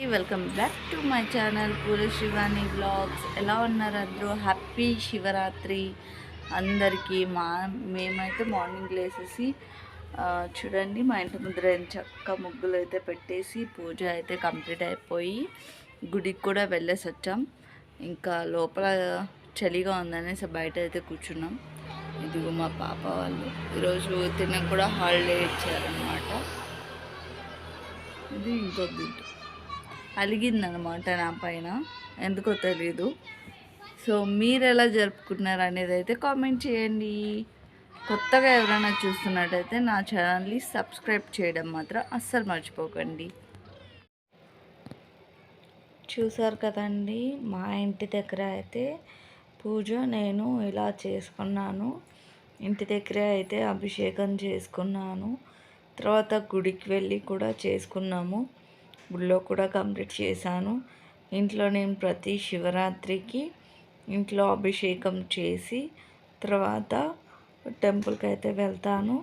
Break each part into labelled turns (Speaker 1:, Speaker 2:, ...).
Speaker 1: Welcome back to my channel Puri Shivani blogs. ఎలా ఉన్నారు అందరూ? హ్యాపీ శివరాత్రి అందరికీ. మేమైతే మార్నింగ్ లేసేసి చూడండి, మా ఇంటి ముందర చక్క ముగ్గులు అయితే పెట్టేసి పూజ అయితే కంప్లీట్ అయిపోయి గుడికి కూడా వెళ్ళేసి వచ్చాం. ఇంకా లోపల చలిగా ఉందనేసి బయట అయితే కూర్చున్నాం. ఇదిగో మా పాప వాళ్ళు ఈరోజు తినకు కూడా హాలిడే ఇచ్చారనమాట. ఇది ఇంకో బిడ్డ అలిగిందనమాట నా పైన, ఎందుకో తెలీదు. సో మీరు ఎలా జరుపుకున్నారు అనేది అయితే కామెంట్ చేయండి. కొత్తగా ఎవరైనా చూస్తున్నట్టయితే నా ఛానల్ని సబ్స్క్రైబ్ చేయడం మాత్రం అస్సలు మర్చిపోకండి. చూసారు కదండి, మా ఇంటి దగ్గర అయితే పూజ నేను ఇలా చేసుకున్నాను. ఇంటి దగ్గర అయితే అభిషేకం చేసుకున్నాను. తర్వాత గుడికి వెళ్ళి కూడా చేసుకున్నాము. గుళ్ళో కూడా కంప్లీట్ చేశాను. ఇంట్లో నేను ప్రతి శివరాత్రికి ఇంట్లో అభిషేకం చేసి తర్వాత టెంపుల్కి అయితే వెళ్తాను.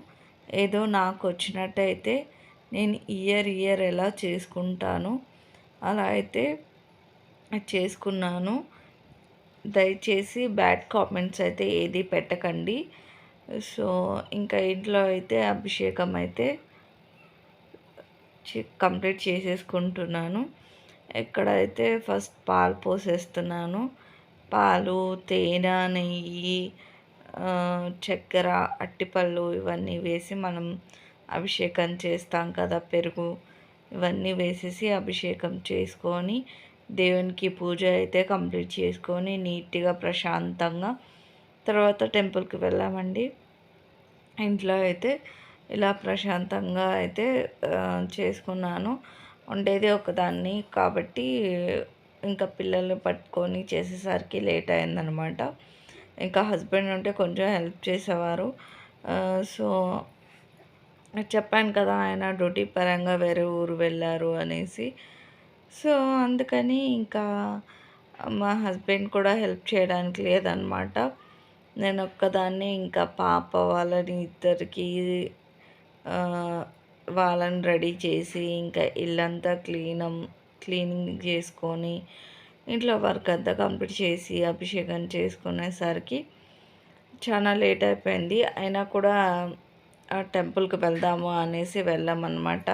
Speaker 1: ఏదో నాకు వచ్చినట్టయితే నేను ఇయర్ ఎలా చేసుకుంటాను అలా అయితే చేసుకున్నాను. దయచేసి బ్యాడ్ కామెంట్స్ అయితే ఏది పెట్టకండి. సో ఇంకా ఇంట్లో అయితే అభిషేకం అయితే కంప్లీట్ చేసేసుకుంటున్నాను. ఎక్కడైతే ఫస్ట్ పాలు పోసేస్తున్నాను. పాలు, తేనె, నెయ్యి, చక్కెర, అట్టిపళ్ళు ఇవన్నీ వేసి మనం అభిషేకం చేస్తాం కదా, పెరుగు ఇవన్నీ వేసేసి అభిషేకం చేసుకొని దేవునికి పూజ అయితే కంప్లీట్ చేసుకొని నీట్గా ప్రశాంతంగా తర్వాత టెంపుల్కి వెళ్ళామండి. ఇంట్లో అయితే ఇలా ప్రశాంతంగా అయితే చేసుకున్నాను. ఉండేది ఒకదాన్ని కాబట్టి ఇంకా పిల్లల్ని పట్టుకొని చేసేసరికి లేట్ అయిందనమాట. ఇంకా హస్బెండ్ ఉంటే కొంచెం హెల్ప్ చేసేవారు. సో చెప్పాను కదా, ఆయన డ్యూటీ పరంగా వేరే ఊరు వెళ్ళారు అనేసి. సో అందుకని ఇంకా మా హస్బెండ్ కూడా హెల్ప్ చేయడానికి లేదనమాట. నేను ఒక్కదాన్ని ఇంకా పాప వాళ్ళని ఇద్దరికి వాళ్ళని రెడీ చేసి ఇంకా ఇల్లంతా క్లీనింగ్ చేసుకొని ఇంట్లో వర్క్ అంతా కంప్లీట్ చేసి అభిషేకం చేసుకునేసరికి చాలా లేట్ అయిపోయింది. అయినా కూడా ఆ టెంపుల్కి వెళ్దాము అనేసి వెళ్ళామన్నమాట.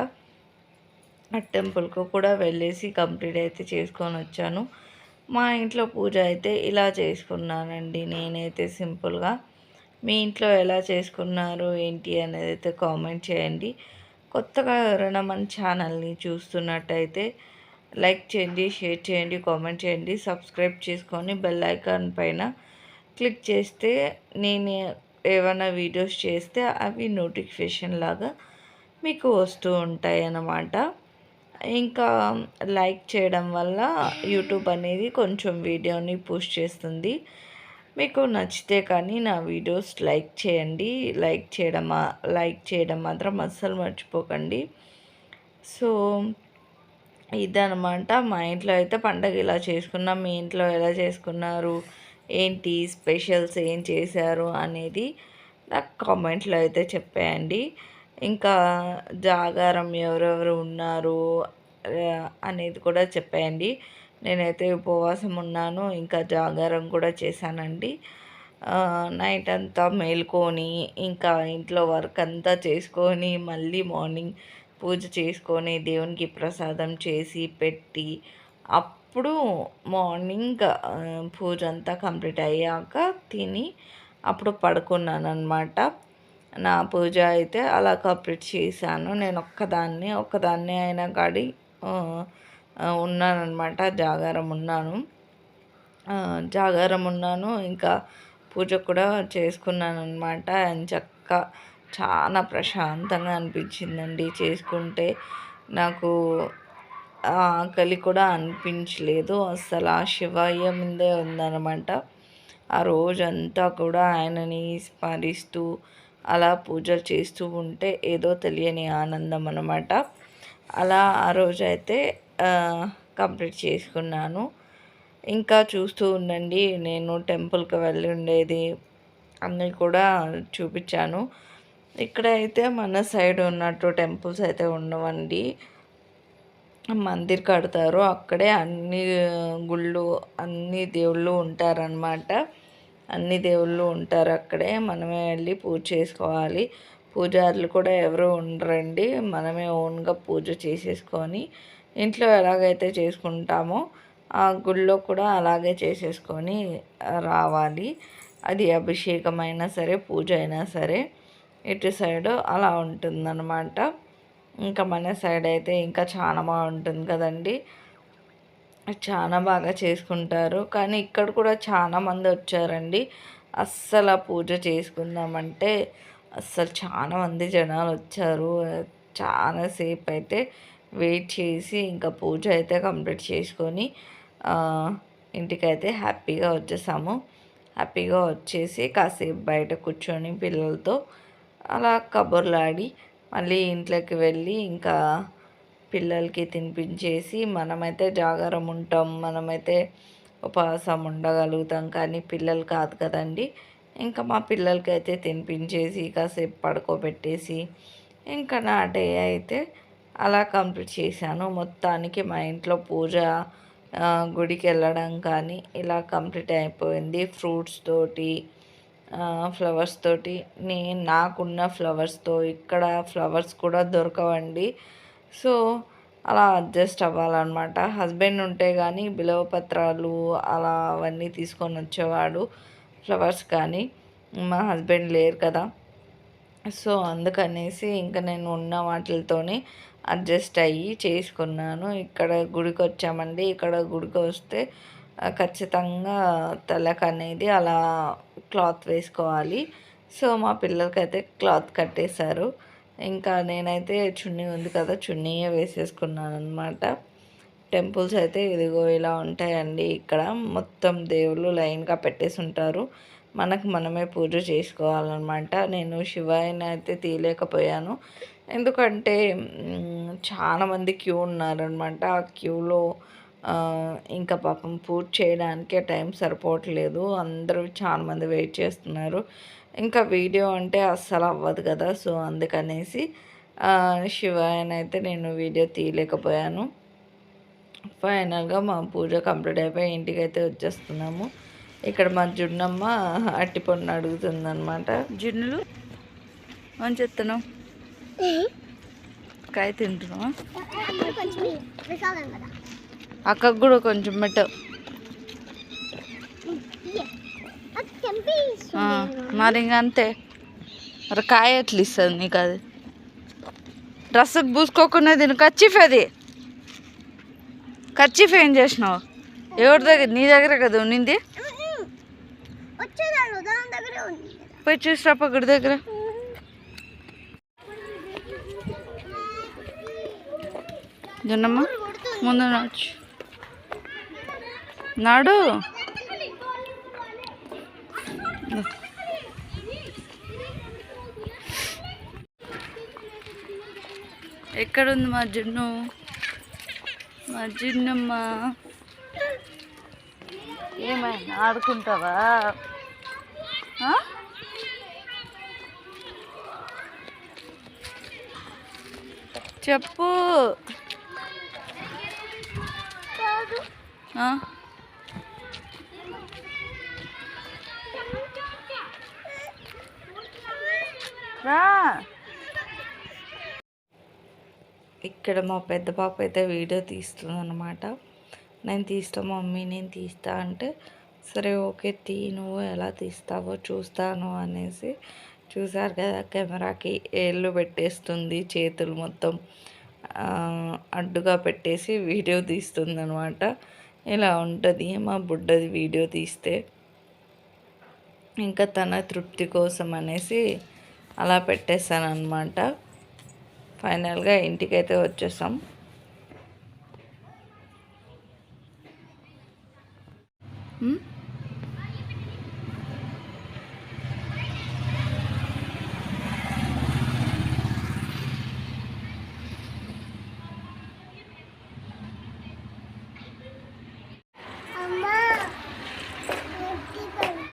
Speaker 1: ఆ టెంపుల్కి కూడా వెళ్ళేసి కంప్లీట్ అయితే చేసుకొని వచ్చాను. మా ఇంట్లో పూజ అయితే ఇలా చేసుకున్నానండి నేనైతే సింపుల్గా. మీ ఇంట్లో ఎలా చేసుకున్నారు ఏంటి అనేది అయితే కామెంట్ చేయండి. కొత్తగా ఎవరైనా మన ఛానల్ని చూస్తున్నట్టయితే లైక్ చేయండి, షేర్ చేయండి, కామెంట్ చేయండి, సబ్స్క్రైబ్ చేసుకొని బెల్ ఐకాన్ పైన క్లిక్ చేస్తే నేను ఏమైనా వీడియోస్ చేస్తే అవి నోటిఫికేషన్ లాగా మీకు వస్తూ ఉంటాయి అన్నమాట. ఇంకా లైక్ చేయడం వల్ల యూట్యూబ్ అనేది కొంచెం వీడియోని పుష్ చేస్తుంది. మీకు నచ్చితే కానీ నా వీడియోస్ లైక్ చేయండి. లైక్ చేయడం మాత్రం అస్సలు మర్చిపోకండి. సో ఇదనమాట, మా ఇంట్లో అయితే పండగ ఇలా చేసుకున్నాం. మీ ఇంట్లో ఎలా చేసుకున్నారు, ఏంటి స్పెషల్స్ ఏం చేశారు అనేది నాకు కామెంట్లో అయితే చెప్పేయండి. ఇంకా జాగారం ఎవరెవరు ఉన్నారు అనేది కూడా చెప్పేయండి. నేనైతే ఉపవాసం ఉన్నాను, ఇంకా జాగారం కూడా చేశానండి. నైట్ అంతా మేల్కొని ఇంకా ఇంట్లో వర్క్ అంతా చేసుకొని మళ్ళీ మార్నింగ్ పూజ చేసుకొని దేవునికి ప్రసాదం చేసి పెట్టి అప్పుడు మార్నింగ్ పూజ అంతా కంప్లీట్ అయ్యాక తిని అప్పుడు పడుకున్నాను అనమాట. నా పూజ అయితే అలా కంప్లీట్ చేశాను. నేను ఒక్కదాన్నే అయినా కాడి ఉన్నానన్నమాట. జాగారం ఉన్నాను, ఇంకా పూజ కూడా చేసుకున్నాను అనమాట. ఎంచక్కా చాలా ప్రశాంతంగా అనిపించిందండి చేసుకుంటే. నాకు ఆకలి కూడా అనిపించలేదు అస్సలు. ఆ శివయ్య ముందే ఉందన్నమాట. ఆ రోజంతా కూడా ఆయనని స్మరిస్తూ అలా పూజలు చేస్తూ ఉంటే ఏదో తెలియని ఆనందం అన్నమాట. అలా ఆ రోజైతే కంప్లీట్ చేసుకున్నాను. ఇంకా చూస్తూ ఉండండి, నేను టెంపుల్కి వెళ్ళి ఉండేది అన్నీ కూడా చూపించాను. ఇక్కడ అయితే మన సైడ్ ఉన్నట్టు టెంపుల్స్ అయితే ఉండవండి. మందిర్ కడతారు. అక్కడే అన్ని గుళ్ళు అన్ని దేవుళ్ళు ఉంటారనమాట. అన్ని దేవుళ్ళు ఉంటారు అక్కడే. మనమే వెళ్ళి పూజ చేసుకోవాలి. పూజారులు కూడా ఎవరు ఉండరండి. మనమే ఓన్గా పూజ చేసేసుకొని ఇంట్లో ఎలాగైతే చేసుకుంటామో ఆ గుళ్ళో కూడా అలాగే చేసేసుకొని రావాలి. అది అభిషేకం అయినా సరే, పూజ అయినా సరే ఇటు సైడు అలా ఉంటుందన్నమాట. ఇంకా మన సైడ్ అయితే ఇంకా చాలా బాగుంటుంది కదండి. చాలా బాగా చేసుకుంటారు. కానీ ఇక్కడ కూడా చాలామంది వచ్చారండి. అస్సలు పూజ చేసుకుందామంటే అస్సలు చాలామంది జనాలు వచ్చారు. చాలాసేపు అయితే వెయిట్ చేసి ఇంకా పూజ అయితే కంప్లీట్ చేసుకొని ఇంటికైతే హ్యాపీగా వచ్చేసాము. హ్యాపీగా వచ్చేసి కాసేపు బయట కూర్చొని పిల్లలతో అలా కబుర్లాడి మళ్ళీ ఇంట్లోకి వెళ్ళి ఇంకా పిల్లలకి తినిపించేసి మనమైతే జాగారం ఉంటాం, మనమైతే ఉపవాసం ఉండగలుగుతాం. కానీ పిల్లలు కాదు కదండి. ఇంకా మా పిల్లలకి అయితే తినిపించేసి కాసేపు పడుకోబెట్టేసి ఇంకా నా డే అయితే అలా కంప్లీట్ చేశాను. మొత్తానికి మా ఇంట్లో పూజ, గుడికి వెళ్ళడం కానీ ఇలా కంప్లీట్ అయిపోయింది. ఫ్రూట్స్ తోటి, ఫ్లవర్స్ తోటి. నాకున్న ఫ్లవర్స్తో ఇక్కడ ఫ్లవర్స్ కూడా దొరకవండి. సో అలా అడ్జస్ట్ అవ్వాలన్నమాట. హస్బెండ్ ఉంటే కానీ బిలవపత్రాలు అలా అవన్నీ తీసుకొని వచ్చేవాడు, ఫ్లవర్స్ కానీ. మా హస్బెండ్ లేరు కదా. సో అందుకనేసి ఇంకా నేను ఉన్న వాటితోనే అడ్జస్ట్ అయ్యి చేసుకున్నాను. ఇక్కడ గుడికి వచ్చామండి. ఇక్కడ గుడికి వస్తే ఖచ్చితంగా తలకు అనేది అలా క్లాత్ వేసుకోవాలి. సో మా పిల్లలకైతే క్లాత్ కట్టేశారు. ఇంకా నేనైతే చున్నీ ఉంది కదా, చున్నీయే వేసేసుకున్నాను అనమాట. టెంపుల్స్ అయితే ఇదిగో ఇలా ఉంటాయండి. ఇక్కడ మొత్తం దేవుళ్ళు లైన్గా పెట్టేసి ఉంటారు. మనకు మనమే పూజ చేసుకోవాలన్నమాట. నేను శివాయని అయితే తీయలేకపోయాను. ఎందుకంటే చాలామంది క్యూ ఉన్నారనమాట. ఆ క్యూలో ఇంకా పాపం పూజ చేయడానికే టైం సరిపోవట్లేదు. అందరూ చాలామంది వెయిట్ చేస్తున్నారు. ఇంకా వీడియో అంటే అస్సలు అవ్వదు కదా. సో అందుకనేసి శివాయని అయితే నేను వీడియో తీయలేకపోయాను. ఫైనల్గా మా పూజ కంప్లీట్ అయిపోయి ఇంటికైతే వచ్చేస్తున్నాము. ఇక్కడ మా జున్నమ్మ అట్టిపండు అడుగుతుందన్నమాట. జున్నులు అని చెప్తున్నావు, కాయ తింటున్నావా? అక్కకు కూడా కొంచెం పెట్టు. మరి ఇంక అంతే. మరి కాయ ఎట్లా ఇస్తుంది నీకు? అది డ్రెస్సుకు పూసుకోకుండా తిను. కచ్చిఫ్ అది కచ్చిఫ్ ఏం చేసినావు? ఎవరి దగ్గర? నీ దగ్గర కదా ఉన్నింది. పోయి చూసిరా పక్కడి దగ్గర. జొన్నమ్మ ముందు నాడు ఎక్కడుంది మా జున్ను? మా జున్నమ్మ ఏమైనా ఆడుకుంటావా? చెప్పు. రా. ఇక్కడ మా పెద్ద పాప అయితే వీడియో తీస్తుంది అనమాట. నేను తీస్తా మమ్మీ, నేను తీస్తా అంటే సరే ఓకే తీ, నువ్వు ఎలా తీస్తావో చూస్తాను అనేసి. చూసారు కదా కెమెరాకి ఏళ్ళు పెట్టేస్తుంది, చేతులు మొత్తం అడ్డుగా పెట్టేసి వీడియో తీస్తుంది అనమాట. ఇలా ఉంటుంది మా బుడ్డది వీడియో తీస్తే. ఇంకా తన తృప్తి కోసం అనేసి అలా పెట్టేస్తాను అనమాట. ఫైనల్గా ఇంటికైతే వచ్చేసాం.